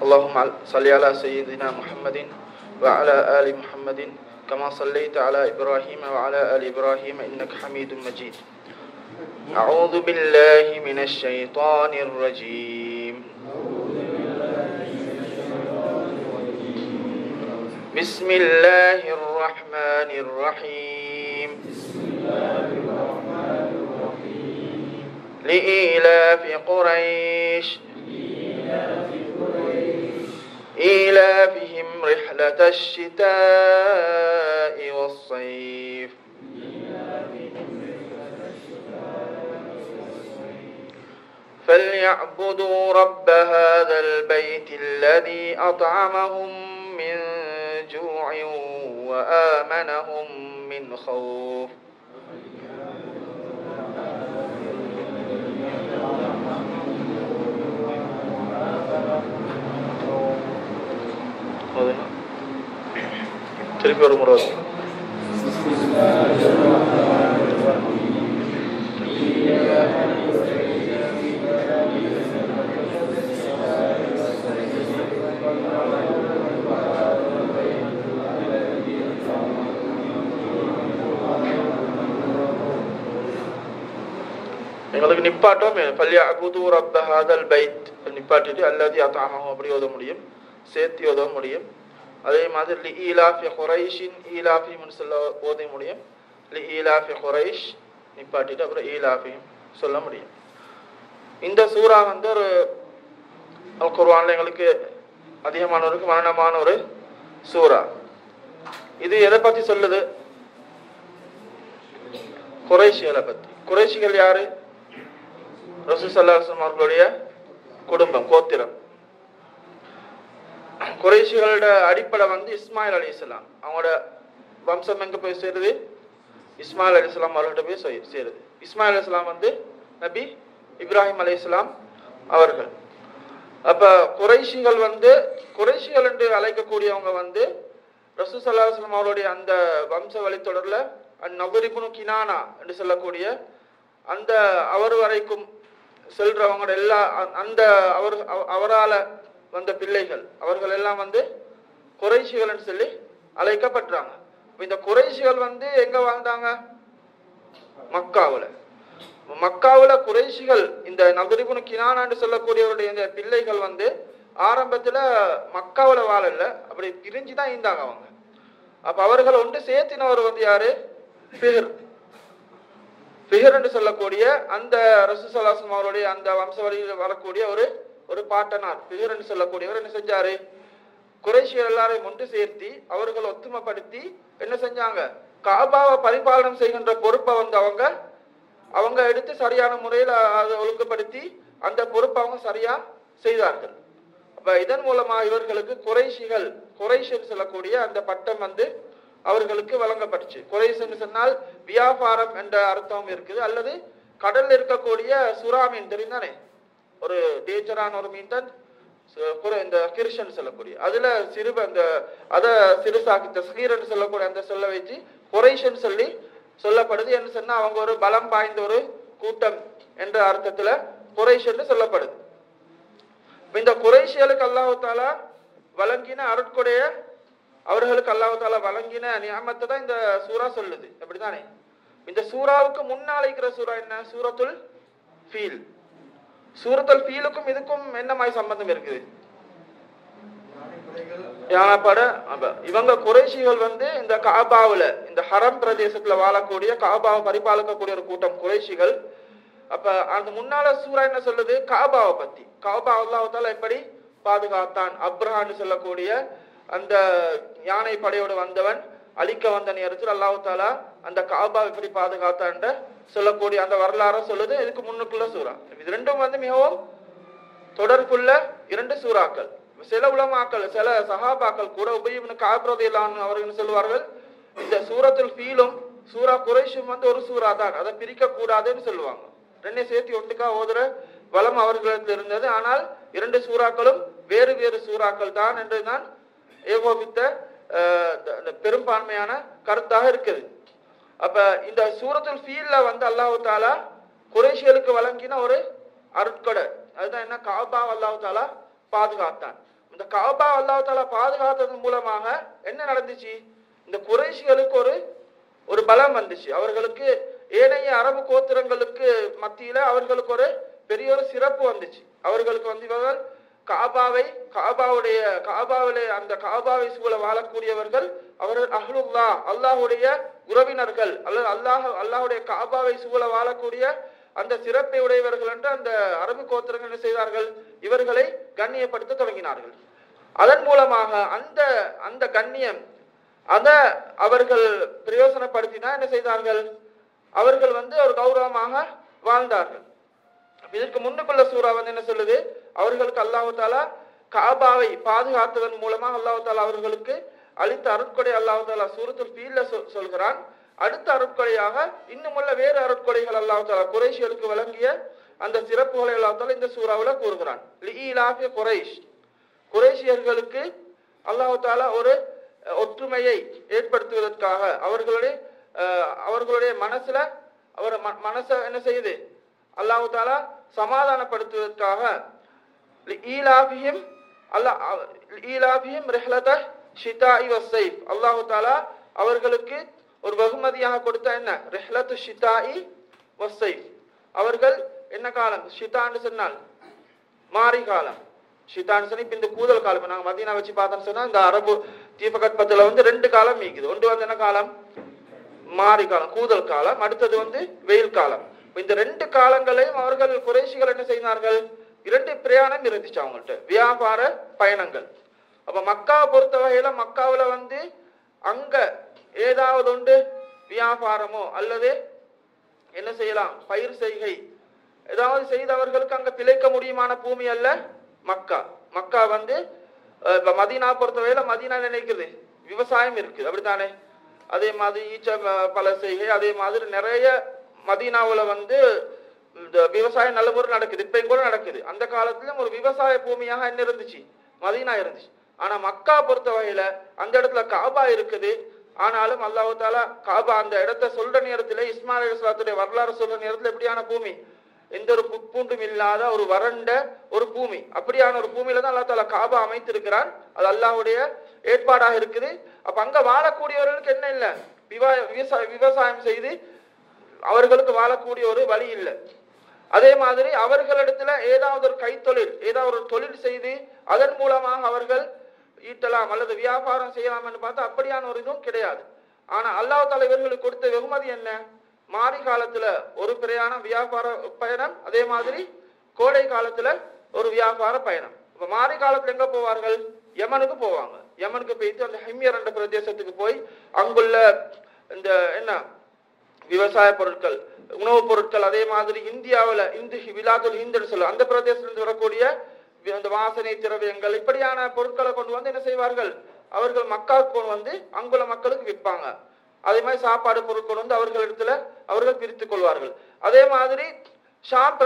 اللهم صل على سيدنا محمد وعلى آل محمد كما صليت على إبراهيم وعلى آل إبراهيم إنك حميد مجيد. أعوذ بالله من الشيطان الرجيم. بسم الله الرحمن الرحيم. لإيلاف قريش إيلافهم رحلة الشتاء والصيف فليعبدوا رب هذا البيت الذي أطعمهم من جوع وآمنهم من خوف. திருப்பி ஒரு முறை எங்களுக்கு நிப்பாட்டம் ஃபல்யஅபுது ரப்ப ஹாதல் பைத் நிப்பாட்டிட்டு அல்லதி அத்அமஹும் அப்படி ஓத முடியும், சேர்த்து ஓத முடியும். அதே மாதிரி லி ஈலாஃபி குரைஷின் ஈலாஃபிஹிம் சொல்ல ஓத முடியும். லி ஈலாஃபி குரைஷ் நிப்பாட்டிட்டு அப்புறம் ஈலாஃபிஹிம் சொல்ல முடியும். இந்த சூரா வந்து ஒரு அல் குர்ஆன்ல எங்களுக்கு அதிகமானவருக்கு மரணமான ஒரு சூரா. இது எதை பத்தி சொல்லுது? குரைஷிகளை பத்தி. குரைஷிகள் யாரு? ரசூல் ஸல்லல்லாஹு அலைஹி வஸல்லம் அவர்களுடைய குடும்பம், கோத்திரம். குறைஷிகளோட அடிப்படை வந்து இஸ்மாயில் அலைஹிஸ்ஸலாம். அவங்களோட வம்சம் எங்க போய் சேருது? இஸ்மாயில் அலைஹிஸ்ஸலாம் அவர்கள்ட்ட போய் சேருது. இஸ்மாயில் அலைஹிஸ்ஸலாம் வந்து நபி இப்ராஹிம் அலைஹிஸ்ஸலாம் அவர்கள். அப்ப குறைஷிகள் வந்து குறைஷிகள் என்று அழைக்கக்கூடியவங்க வந்து ரசூல் ஸல்லல்லாஹு அலைஹி வஸல்லம் அவருடைய அந்த வம்ச வழித்தொடர்ல நபர் இப்னு கினானா என்று சொல்லக்கூடிய அந்த அவர் வரைக்கும் செல்றவங்க எல்லா அந்த அவரால வந்த பிள்ளைகள் அவர்கள் எல்லாம் வந்து குறைஷிகள் சொல்லி அழைக்கப்படுறாங்க. இந்த குறைஷிகள் வந்து எங்க வாழ்ந்தாங்க? மக்காவுல. மக்காவுல குறைஷிகள் இந்த நபர் இப்னு கினானான்னு சொல்லக்கூடியவருடைய இந்த பிள்ளைகள் வந்து ஆரம்பத்துல மக்காவுல வாழல, அப்படி பிரிஞ்சுதான் இருந்தாங்க அவங்க. அப்ப அவர்கள் ஒன்று சேர்த்தினவர் வந்து யாரு? ஃபிஹர். ஃபிஹர் என்று சொல்லக்கூடிய அந்த ரசூல் ஸல்லல்லாஹு அலைஹி வஸல்லம் அவருடைய அந்த வம்ச வழியில் வரக்கூடிய ஒரு பாட்டனார் ஃபிஹர் என்று சொல்லக்கூடியவர் என்ன செஞ்சாரு? குறைஷியர் எல்லாரையும் ஒன்று சேர்த்தி அவர்களை ஒத்துமைப்படுத்தி என்ன செஞ்சாங்க? காபாவை பரிபாலனம் செய்கின்ற பொறுப்பை வந்து அவங்க எடுத்து சரியான முறையில் அதை ஒழுங்குபடுத்தி அந்த பொறுப்பை அவங்க சரியா செய்தார்கள். அப்ப இதன் மூலமா இவர்களுக்கு குறைஷ் என்று சொல்லக்கூடிய அந்த பட்டம் வந்து அவர்களுக்கு வழங்கப்பட்டுச்சு. குறைஷ் என்று சொன்னால் வியாபாரம் என்ற அர்த்தம் இருக்குது, அல்லது கடல்ல இருக்கக்கூடிய சுறா மீன் தெரியுந்தானே, ஒரு டேஞ்சரான ஒரு மீன் தான் இந்த கிருஷ்ணன் சொல்லக்கூடிய அதுல அதை சிறுசாக்கி தஸ்கீர் சொல்லக்கூடிய அந்த சொல்ல வச்சு குறைஷன் சொல்லி சொல்லப்படுது. என்று சொன்னா அவங்க ஒரு பலம் வாய்ந்த ஒரு கூட்டம் என்ற அர்த்தத்துல குறைஷ் என்று சொல்லப்படுது. இந்த குறைஷியலுக்கு அல்லாஹ் தஆலா வழங்கின அருட்கொடைய அவர்களுக்கு அல்லாஹ் தஆலா வழங்கின நியாமத்தை தான் இந்த சூரா சொல்லுது. அப்படித்தானே? இந்த சூராவுக்கு முன்னால் இருக்கிற சூரா என்ன? சூரத்துல் ஃபீல். சூரத்துல் ஃபீலுக்கும் இதுக்கும் என்ன மாதிரி சம்பந்தம் இருக்குது? இவங்க குறைஷிகள் வந்து இந்த காபாவுல இந்த ஹரம் பிரதேசத்துல வாழக்கூடிய காபாவை பரிபாலிக்கக்கூடிய ஒரு கூட்டம் குறைஷிகள். அப்ப அந்த முன்னால சூரா என்ன சொல்லுது? காபாவை பத்தி. காபா அல்லாஹ் தஆலா எப்படி பாதுகாத்தான்? அப்ரஹான்னு சொல்லக்கூடிய அந்த யானை படையோடு வந்தவன் அழிக்க வந்த நேரத்தில் அல்லாஹ் தஆலா அந்த காபா எப்படி பாதுகாத்தான் சொல்லக்கூடிய அந்த வரலாறு சொல்லுது. இதுக்கு முன்னுக்குள்ள சூரா. இது ரெண்டும் வந்து மிகவும் தொடர்புள்ள இரண்டு சூறாக்கள். சில உலமாக்கள் சில சஹாபாக்கள் கூட உபய் இப்னு கஅப் ரலியல்லாஹு அன்ஹு அவர்கள் சொல்வார்கள், இந்த சூரத்துல் ஃபீலும் சூரா குறைஷும் வந்து ஒரு சூரா தான், அதை பிரிக்க கூடாதுன்னு சொல்லுவாங்க. ரெண்டே சேர்த்து ஒட்டுக்கா ஓதுற வளம் அவர்களுக்கு இருந்தது. ஆனால் இரண்டு சூறாக்களும் வேறு வேறு சூறாக்கள் தான் என்றுதான் ஏகோபித்த பெரும்பான்மையான கருத்தாக இருக்குது. அப்ப இந்த சூரத்துல் ஃபீல்ல வந்து அல்லாஹ் தஆலா குறைஷிகளுக்கு வழங்கின ஒரு அருட்கொடை. அதுதான் என்ன? காபா அல்லாஹ் தஆலா பாதுகாத்தான். இந்த காபா அல்லாஹ் தஆலா பாதுகாத்ததன் மூலமாக என்ன நடந்துச்சு? இந்த குறைஷிகளுக்கு ஒரு பலம் வந்துச்சு. அவர்களுக்கு ஏனைய அரபு கோத்திரங்களுக்கு மத்தியில அவர்களுக்கு ஒரு பெரிய ஒரு சிறப்பு வந்துச்சு. அவர்களுக்கு வந்து இவர்கள் காபாவிலே அந்த காபாவை சூழ வாழக்கூடியவர்கள் அவர்கள் அஹ்லுல்லா, அல்லாஹ்வுடைய உறவினர்கள், அல்லது அல்லாஹ்வுடைய காபாவை சூழ வாழக்கூடிய அந்த சிறப்பை உடையவர்கள் என்று அந்த அரபு கோத்திரங்கள் என்ன செய்தார்கள்? இவர்களை கண்ணியப்படுத்த தொடங்கினார்கள். அதன் மூலமாக அந்த கண்ணியம் அதை அவர்கள் பிரயோசனப்படுத்தினா என்ன செய்தார்கள்? அவர்கள் வந்து ஒரு கௌரவமாக வாழ்ந்தார்கள். இதற்கு முன்னுக்குள்ள சூரா வந்து என்ன சொல்லுது? அவர்களுக்கு அல்லாஹ் தஆலா காபாவை பாதுகாத்ததன் மூலமாக அல்லாஹ் தஆலா அவர்களுக்கு அளித்த அருட்கொடை அல்லாஹ் தஆலா சூரத்துல் ஃபீல்ல சொல்கிறான். அடுத்த அருட்கொடையாக இன்னுமுள்ள வேறு அருட்கொடைகள் அல்லாஹ் தஆலா குறைஷிகளுக்கு வழங்கிய அந்த சிறப்புகளை அல்லாஹ் தஆலா இந்த சூறாவுல கூறுகிறான். லீலாஃபி குறைஷ், குறைஷியர்களுக்கு அல்லாஹ் தஆலா ஒரு ஒற்றுமையை ஏற்படுத்துவதற்காக அவர்களுடைய மனசுல மனசை என்ன செய்யுது? அல்லாஹ் தஆலா சமாதானப்படுத்துவதற்காக ஈலாஃபிஹிம் ரிஹ்லத ஷிதாஇ வஸ்ஸைஃப், அல்லாஹ் தஆலா அவர்களுக்கு ஒரு வெகுமதியாக கொடுத்த என்ன? ரிஹ்லத்து ஷிதாஇ வஸ்ஸைஃப். அவர்கள் என்ன காலம்? ஷிதான்னு சொன்னால் மாரி காலம். ஷிதான்னு சொன்னா இப்ப இந்த கூதல் காலம். நாங்க மதீனா வச்சு பார்த்தோம்னு சொன்னா இந்த அரபு தீபகற்பத்துல வந்து 2 காலம் மீக்குது. ஒன்று வந்து என்ன காலம்? மாரி காலம், கூதல் காலம். அடுத்தது வந்து வெயில் காலம். இந்த 2 காலங்களையும் அவர்கள் குறைஷிகள் என்ன செய்தார்கள்? 2 பிரயாணம் இருந்துச்சு அவங்கள்ட்ட, வியாபார பயணங்கள். அப்ப மக்காவை பொறுத்த வகையில மக்காவில வந்து அங்க ஏதாவது ஒன்று வியாபாரமோ அல்லது என்ன செய்யலாம், பயிர் செய்கை ஏதாவது செய்தவர்களுக்கு அங்க பிழைக்க முடியுமான பூமி அல்ல மக்கா. மக்கா வந்து மதீனா பொறுத்த வகையில மதீனா நினைக்குது விவசாயம் இருக்குது, அப்படித்தானே? அதே மாதிரி ஈச்ச பல செய்கை, அதே மாதிரி நிறைய மதீனாவுல வந்து விவசாயம் நல்ல முறை நடக்குது, இப்பயும் கூட நடக்குது. அந்த காலத்திலும் ஒரு விவசாய பூமியாக என்ன இருந்துச்சு? மதீனா இருந்துச்சு. ஆனா மக்கா பொறுத்த வகையில அந்த இடத்துல காபா இருக்குது. ஆனாலும் அல்லாஹ் தஆலா காபா அந்த இடத்தை சொல்ற நேரத்துல, இஸ்மாயில் அலைஹிஸ்ஸலாத்துடைய வரலாறு சொல்ற நேரத்துல எப்படியான பூமி? எந்த ஒரு புட்பூண்டும் இல்லாத ஒரு வறண்ட ஒரு பூமி. அப்படியான ஒரு பூமியில தான் அல்லாஹ் தஆலா காபா அமைத்திருக்கிறான். அது அல்லாஹ்வுடைய ஏற்பாடாக இருக்குது. அப்ப அங்க வாழக்கூடியவர்களுக்கு என்ன இல்லை? விவசாயம் செய்து அவர்களுக்கு வாழக்கூடிய ஒரு வழி இல்லை. அதே மாதிரி அவர்களிடத்துல ஏதாவது ஒரு கைத்தொழில், ஏதாவது ஒரு தொழில் செய்து அதன் மூலமாக அவர்கள் ஈட்டலாம் அல்லது வியாபாரம் செய்யலாம் என்று பார்த்தா அப்படியான ஒரு இதுவும் கிடையாது. ஆனா அல்லாஹ் தஆலா இவர்களுக்கு கொடுத்த வெகுமதி என்ன? மாரி காலத்துல ஒரு பிரயாணம் வியாபார பயணம், அதே மாதிரி கோடை காலத்துல ஒரு வியாபார பயணம். இப்ப மாரி காலத்துல எங்க போவார்கள்? யமனுக்கு போவாங்க. யமனுக்கு போயிட்டு அந்த ஹிம்யர் என்ற பிரதேசத்துக்கு போய் அங்குள்ள இந்த என்ன விவசாய பொருட்கள், உணவுப் பொருட்கள், அதே மாதிரி இந்தியாவில் விலாதுல் ஹிந்துன்னு சொல்ல அந்த பிரதேசத்திலிருந்து வரக்கூடிய அந்த வாசனை திரவியங்கள், இப்படியான பொருட்களை கொண்டு வந்து என்ன செய்வார்கள்? அவர்கள் மக்காவுக்கு கொண்டு வந்து அங்குள்ள மக்களுக்கு விற்பாங்க. அதே மாதிரி சாப்பாடு பொருள் கொண்டு வந்து அவர்கள் பிரித்துக் கொள்வார்கள். அதே மாதிரி ஷாம்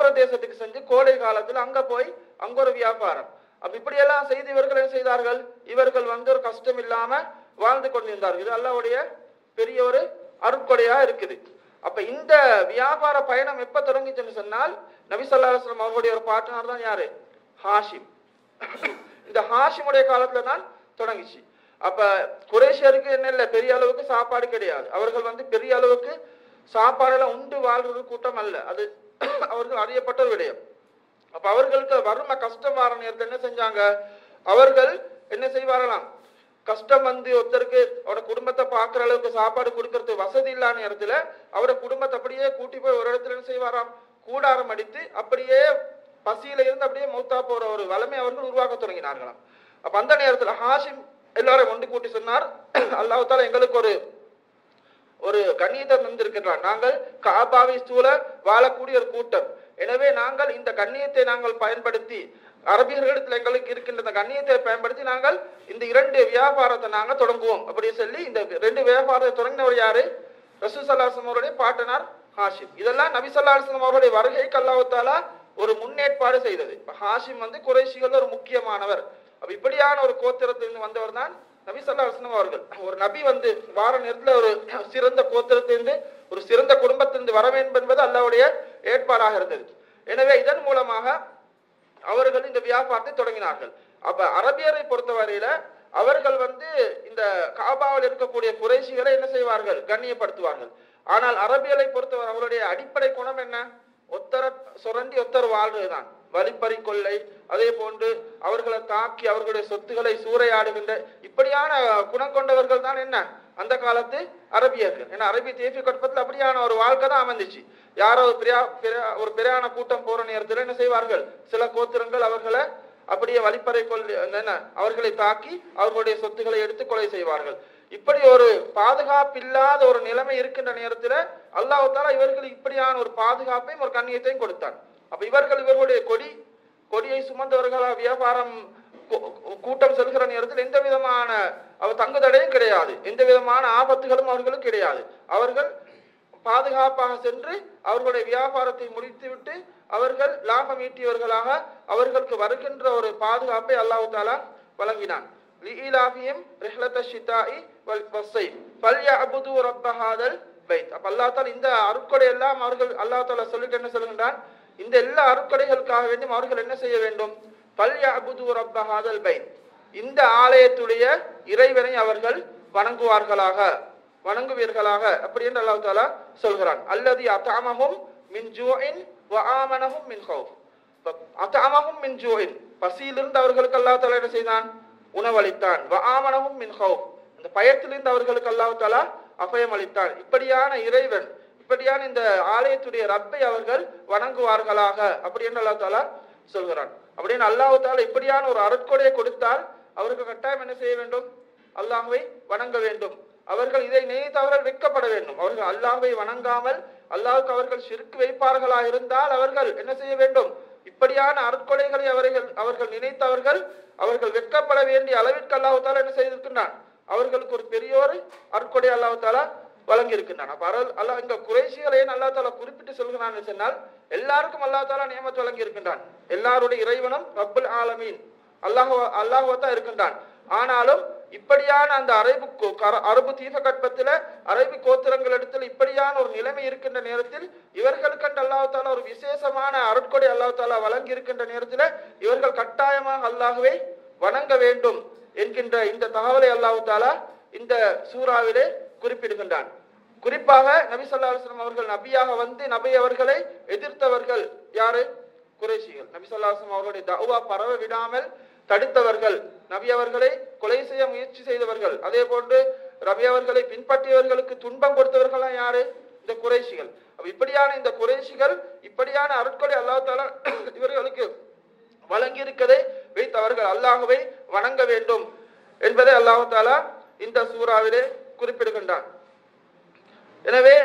பிரதேசத்துக்கு செஞ்சு கோடை காலத்தில் அங்க போய் அங்க ஒரு வியாபாரம். அப்ப இப்படியெல்லாம் செய்து இவர்கள் என்ன செய்தார்கள்? இவர்கள் வந்து ஒரு கஷ்டம் இல்லாம வாழ்ந்து கொண்டிருந்தார்கள். இது அல்லாஹ்வுடைய பெரிய ஒரு அருட்கொடையா இருக்குது. அப்ப இந்த வியாபார பயணம் எப்ப தொடங்கிச்சுன்னு சொன்னால், நபி ஸல்லல்லாஹு அலைஹி வஸல்லம் அவருடைய ஒரு பார்ட்னர் தான் யாரு? ஹாஷிம். இந்த ஹாஷிமுடைய காலத்துல தான் தொடங்கிச்சு. அப்ப குறைஷியருக்கு என்ன இல்லை, பெரிய அளவுக்கு சாப்பாடு கிடையாது. அவர்கள் வந்து பெரிய அளவுக்கு சாப்பாடெல்லாம் உண்டு வாழ்ற கூட்டம் அல்ல, அது அவர்கள் அறியப்பட்ட ஒரு விடயம். அப்ப அவர்களுக்கு வறுமை கஷ்டம் வர நேரத்தில் என்ன செஞ்சாங்க? அவர்கள் என்ன செய்வாரலாம், கஷ்டம் வந்து ஒருத்தருக்கு அவரோட குடும்பத்தை பார்க்குற அளவுக்கு சாப்பாடு கொடுக்கறது வசதி இல்லாத நேரத்துல அவரோட குடும்பத்தை அப்படியே கூட்டி போய் ஒரு இடத்துல என்ன செய்வாராம்? கூடாரம் அடித்து அப்படியே பசியில இருந்து அப்படியே மௌத்தா போற ஒரு வளமை அவர்கள் உருவாக்க தொடங்கினார்களாம். அப்ப அந்த நேரத்துல ஹாஷிம் எல்லாரும் ஒன்று கூட்டி சொன்னார், அல்லாஹ் தஆலா எங்களுக்கு ஒரு கண்ணியத்தை தந்திருக்கிறார். நாங்கள் காபாவை சூழ வாழக்கூடிய ஒரு கூட்டம். எனவே நாங்கள் இந்த கண்ணியத்தை நாங்கள் பயன்படுத்தி, அரபியர்களிடத்தில் எங்களுக்கு இருக்கின்ற இந்த கண்ணியத்தை பயன்படுத்தி நாங்கள் இந்த 2 வியாபாரத்தை நாங்கள் தொடங்குவோம் அப்படி சொல்லி இந்த 2 வியாபாரத்தை தொடங்கினவர் யாரு? ரசூல் ஸல்லல்லாஹு அலைஹி வஸல்லம் அவருடைய பார்ட்னர் ஹாஷிம். இதெல்லாம் நபி ஸல்லல்லாஹு அலைஹி வஸல்லம் அவருடைய வருகைக்கு அல்லாஹ் தஆலா ஒரு முன்னேற்பாடு செய்தது. ஹாஷிம் வந்து குறைஷிகள் ஒரு முக்கியமானவர். அப்ப இப்படியான ஒரு கோத்திரத்திலிருந்து வந்தவர் தான் நபி ஸல்லல்லாஹு அலைஹி வஸல்லம் அவர்கள். ஒரு நபி வந்து வார நேரத்தில் ஒரு சிறந்த கோத்திரத்திலிருந்து, ஒரு சிறந்த குடும்பத்திலிருந்து வர வேண்டும் என்பது அல்லாஹ்வுடைய ஏற்பாடாக இருந்தது. எனவே இதன் மூலமாக அவர்கள் இந்த வியாபாரத்தை தொடங்கினார்கள். அப்ப அரபியரை பொறுத்தவரையில அவர்கள் இந்த காபாவில் இருக்கக்கூடிய குறைஷிகளை என்ன செய்வார்கள்? கண்ணியப்படுத்துவார்கள். ஆனால் அரபியலை பொறுத்தவரை அவருடைய அடிப்படை குணம் என்ன? ஒத்தர சுரண்டி ஒத்தர் வாழ்றதுதான். வழிப்பறி கொள்ளை, அதே போன்று அவர்களை தாக்கி அவர்களுடைய சொத்துக்களை சூறையாடுகின்ற இப்படியான குணம் கொண்டவர்கள் தான் என்ன அந்த காலத்து அரபியர்கள். ஏன்னா அரபி தேசிய கட்பத்தில் அப்படியான ஒரு வாழ்க்கை தான் அமைந்துச்சு. யாரோ ஒரு பிரயாண கூட்டம் போற நேரத்தில் என்ன செய்வார்கள்? சில கோத்திரங்கள் அவர்களை அப்படியே வழிப்பறை கொள்ள அவர்களை தாக்கி அவர்களுடைய சொத்துக்களை எடுத்து கொலை செய்வார்கள். இப்படி ஒரு பாதுகாப்பில்லாத ஒரு நிலைமை இருக்கின்ற நேரத்தில் அல்லாஹ் தஆலா இவர்களுக்கு இப்படியான ஒரு பாதுகாப்பையும் ஒரு கண்ணியத்தையும் கொடுத்தான். அப்ப இவர்களுடைய கொடியை சுமந்தவர்களாக வியாபாரம் கூட்டம் செல்கிற நேரத்தில் எந்த விதமான தங்குதடையும் கிடையாது, எந்த விதமான ஆபத்துகளும் அவர்களுக்கு கிடையாது. அவர்கள் பாதுகாப்பாக சென்று அவர்களுடைய வியாபாரத்தை முடித்துவிட்டு அவர்கள் லாபம் ஈட்டியவர்களாக அவர்களுக்கு வருகின்ற ஒரு பாதுகாப்பை அல்லாஹ் தஆலா வழங்கினான். லிஇலாஃபிஹிம் ரிஹ்லத்தஷ் ஷிதாஇ வல் வஸ்ஸைஃப் ஃபல்யஅபுது ரப்ப ஹாதல் பைத். அப்ப அல்லாஹ் தஆலா இந்த அருட்கொடை எல்லாம் அவர்கள் அல்லாஹ் தஆலா சொல்லிட்டு என்ன சொல்கின்றான்? இந்த எல்லா அருட்கொடைகளுக்காக வேண்டியும் அவர்கள் என்ன செய்ய வேண்டும்? ஃபல்யஅபுது ரப்ப ஹாதல் பைத், இந்த ஆலயத்துடைய இறைவனை அவர்கள் வணங்குவீர்களாக அப்படி என்று அல்லாஹ் தஆலா சொல்கிறான். அல்லதி அத்அமஹும் மின் ஜூஇன் வ ஆமனஹும் மின் கௌஃப். அத்அமஹும் மின் ஜூஇன், பசியிலிருந்து அவர்களுக்கு அல்லாஹ் தஆலா என்ன செய்தான்? உணவளித்தான். வ ஆமனஹும் மின் கௌஃப், இந்த பயத்திலிருந்து அவர்களுக்கு அல்லாஹ் தஆலா அபயம் அளித்தான். இப்படியான இறைவன், இப்படியான இந்த ஆலயத்துடைய ரப்பை அவர்கள் வணங்குவார்களாக அப்படி என்று அல்லாஹ் தஆலா சொல்கிறான். அப்படின்னு அல்லாஹ் தஆலா இப்படியான ஒரு அருட்கொடையை கொடுத்தால் அவர்கள் கட்டாயம் என்ன செய்ய வேண்டும்? அல்லாஹ்வை வணங்க வேண்டும். அவர்கள் இதை நினைத்து அவர்கள் வெட்கப்பட வேண்டும். அவர்கள் அல்லாஹ்வை வணங்காமல் அல்லாஹ்வுக்கு அவர்கள் ஷிர்க் வைப்பார்களா இருந்தால் அவர்கள் என்ன செய்ய வேண்டும்? இப்படியான அருட்கொடைகளை அவர்கள் நினைத்து அவர்கள் வெட்கப்பட வேண்டிய அளவிற்கு அல்லாஹ் தஆலா என்ன செய்திருக்கின்றான்? அவர்களுக்கு ஒரு பெரிய ஒரு அருட்கொடை அல்லாஹ் தஆலா வழங்கி இருக்கின்றான். அப்ப அல்லாஹ் இந்த குறைஷிகளை அல்லாஹ் தஆலா குறிப்பிட்டு சொல்கிறான்னு சொன்னால் எல்லாருக்கும் அல்லாஹ் தஆலா நியமத் வழங்கி இருக்கின்றான். எல்லாருடைய இறைவனும் ரப்புல் ஆலமீன் அல்லாஹ் தான் இருக்கின்றான். ஆனாலும் இப்படியான அந்த அரபு தீபகற்பத்தில் அரபி கோத்திரங்கள் இடத்தில் இப்படியான ஒரு நிலைமை இருக்கின்ற நேரத்தில் இவர்களுக்கு அல்லாஹ் தஆலா ஒரு விசேஷமான அருட்கொடை அல்லாஹ் தஆலா வழங்கி இருக்கின்ற நேரத்தில் இவர்கள் கட்டாயமாக அல்லாஹ்வை வணங்க வேண்டும் என்கின்ற இந்த தகவலை அல்லாஹ் தஆலா இந்த சூறாவிலே குறிப்பிடுகின்றான். குறிப்பாக நபி ஸல்லல்லாஹு அலைஹி வஸல்லம் அவர்கள் நபியாக நபி அவர்களை எதிர்த்தவர்கள் யாரு? குறைஷிகள். நபி ஸல்லல்லாஹு அலைஹி வஸல்லம் அவர்களுடைய தஅவா பரவ விடாமல் தடுத்தவர்கள், நபி அவர்களை கொலை செய்ய முயற்சி செய்தவர்கள், அதே போன்று நபி அவர்களை பின்பற்றியவர்களுக்கு துன்பம் கொடுத்தவர்கள் யாரு? இந்த குறைஷிகள். இப்படியான இந்த குறைஷிகள் இப்படியான அருட்கொடை அல்லாஹ் தஆலா இவர்களுக்கு வழங்கி இருக்கதை வைத்து அவர்கள் அல்லாஹ்வை வணங்க வேண்டும் என்பதை அல்லாஹ் தஆலா இந்த சூறாவிலே குறிப்பிடுகின்றான். எனவே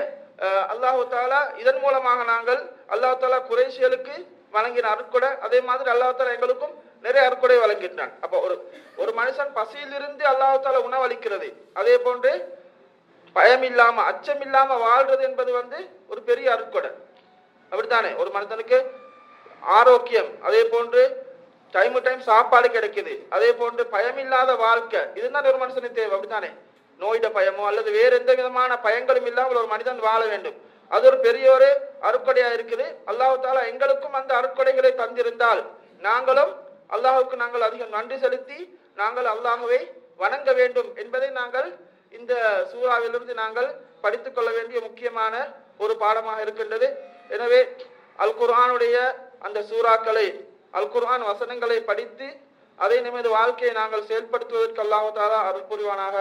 அல்லாஹ் தஆலா இதன் மூலமாக நாங்கள் அல்லாஹ் தஆலா குறைஷிகளுக்கு வழங்கின அருட்கொடை, அதே மாதிரி அல்லாஹ் தஆலா எங்களுக்கும் நிறைய அருட்கொடை வழங்கின்றான். அப்ப ஒரு மனுஷன் பசியிலிருந்து அல்லாஹ் தஆலா உணவளிக்கிறது, அதே போன்று பயம் இல்லாம அச்சம் இல்லாம வாழ்றது என்பது ஒரு பெரிய அருட்கொடை. அப்படித்தானே? ஒரு மனுஷனுக்கு ஆரோக்கியம், அதே போன்று டைம் சாப்பாடு கிடைக்குது, அதே போன்று பயமில்லாத வாழ்க்கை, இதுதான் ஒரு மனுஷனுக்கு தேவை. அப்படித்தானே? நோயிட பயமோ அல்லது வேறு எந்த விதமான பயங்களும் இல்லாமல் ஒரு மனிதன் வாழ வேண்டும். அது ஒரு பெரிய ஒரு அருட்கொடையா இருக்குது. அல்லாஹ் தஆலா எங்களுக்கும் அந்த அருட்கொடைகளை தந்திருந்தால் நாங்களும் அல்லாஹ்வுக்கு நாங்கள் அதிகம் நன்றி செலுத்தி நாங்கள் அல்லாஹ்வை வணங்க வேண்டும் என்பதை நாங்கள் இந்த சூறாவிலிருந்து நாங்கள் படித்துக் கொள்ள வேண்டிய முக்கியமான ஒரு பாடமாக இருக்கின்றது. எனவே அல் குர்ஆனுடைய அந்த சூறாக்களை, அல் குர்ஆன் வசனங்களை படித்து அதை நமது வாழ்க்கையை நாங்கள் செயல்படுத்துவதற்கு அல்லாஹ் தஆலா அருள் புரிவானாக.